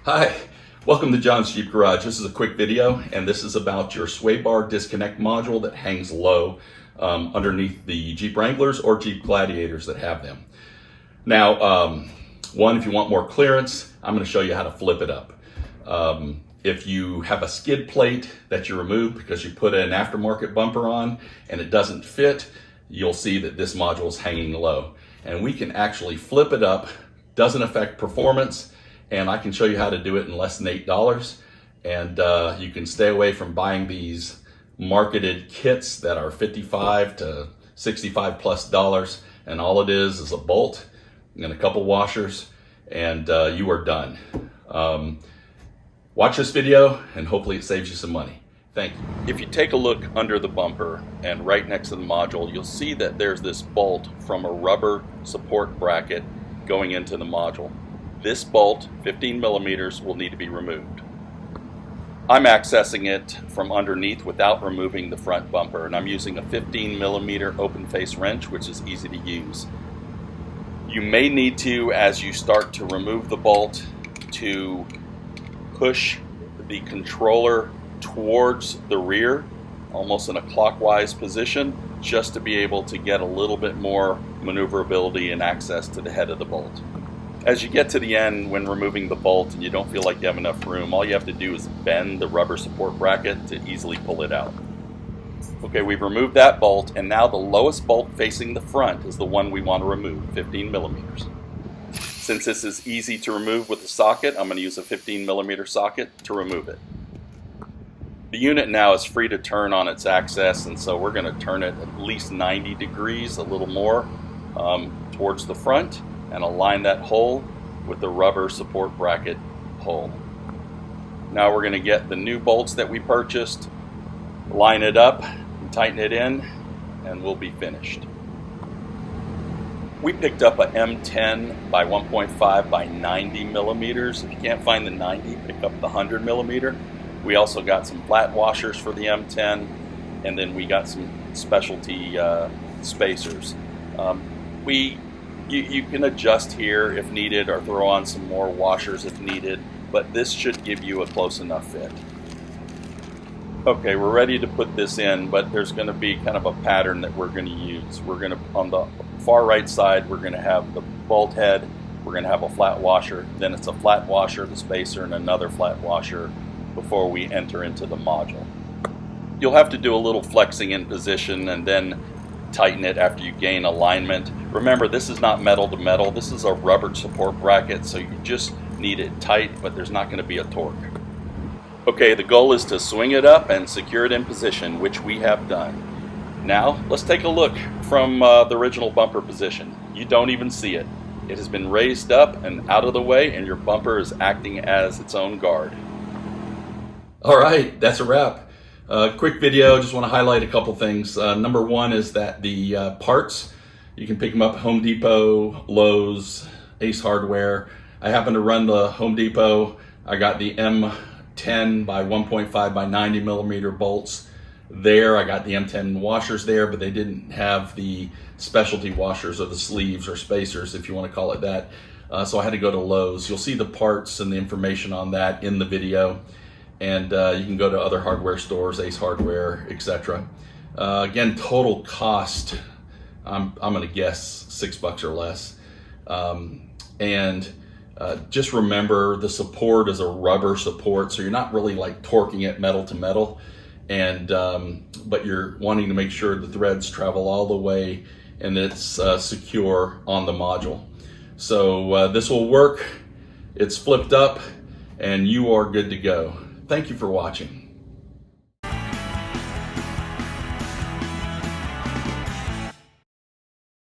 Hi, welcome to John's Jeep Garage. This is a quick video, and this is about your sway bar disconnect module that hangs low underneath the Jeep Wranglers or Jeep Gladiators that have them. Now, one, if you want more clearance, I'm going to show you how to flip it up. If you have a skid plate that you remove because you put an aftermarket bumper on and it doesn't fit, you'll see that this module is hanging low. And we can actually flip it up, doesn't affect performance, and I can show you how to do it in less than $8. And you can stay away from buying these marketed kits that are $55 to $65+, and all it is a bolt and a couple washers, and you are done. Watch this video and hopefully it saves you some money. Thank you. If you take a look under the bumper and right next to the module, you'll see that there's this bolt from a rubber support bracket going into the module. This bolt, 15 millimeters, will need to be removed. I'm accessing it from underneath without removing the front bumper, and I'm using a 15 millimeter open face wrench, which is easy to use. You may need to, as you start to remove the bolt, to push the controller towards the rear, almost in a clockwise position, just to be able to get a little bit more maneuverability and access to the head of the bolt. As you get to the end when removing the bolt and you don't feel like you have enough room, all you have to do is bend the rubber support bracket to easily pull it out. Okay, we've removed that bolt, and now the lowest bolt facing the front is the one we want to remove, 15 millimeters. Since this is easy to remove with the socket, I'm going to use a 15 millimeter socket to remove it. The unit now is free to turn on its axis, and so we're going to turn it at least 90 degrees, a little more, towards the front, and align that hole with the rubber support bracket hole. Now we're going to get the new bolts that we purchased, line it up, and tighten it in, and we'll be finished. We picked up a M10 by 1.5 by 90 millimeters. If you can't find the 90, pick up the 100 millimeter. We also got some flat washers for the M10, and then we got some specialty spacers. You can adjust here if needed, or throw on some more washers if needed, but this should give you a close enough fit. Okay, we're ready to put this in, but there's going to be kind of a pattern that we're going to use. We're going to, on the far right side, we're going to have the bolt head, we're going to have a flat washer, then it's a flat washer, the spacer, and another flat washer before we enter into the module. You'll have to do a little flexing in position and then tighten it after you gain alignment. Remember, this is not metal to metal, this is a rubber support bracket, so you just need it tight, but there's not going to be a torque. Okay, the goal is to swing it up and secure it in position, which we have done. Now, let's take a look from the original bumper position. You don't even see it. It has been raised up and out of the way, and your bumper is acting as its own guard. All right, that's a wrap. Quick video, just want to highlight a couple things. Number one is that the parts, you can pick them up at Home Depot, Lowe's, Ace Hardware. I happen to run the Home Depot. I got the M10 by 1.5 by 90 millimeter bolts there. I got the M10 washers there, but they didn't have the specialty washers or the sleeves or spacers, if you want to call it that. So I had to go to Lowe's. You'll see the parts and the information on that in the video. And you can go to other hardware stores, Ace Hardware, etc. Again, total cost, I'm going to guess $6 or less. Just remember, the support is a rubber support, so you're not really like torquing it metal to metal, and but you're wanting to make sure the threads travel all the way and it's secure on the module. So this will work. It's flipped up, and you are good to go. Thank you for watching.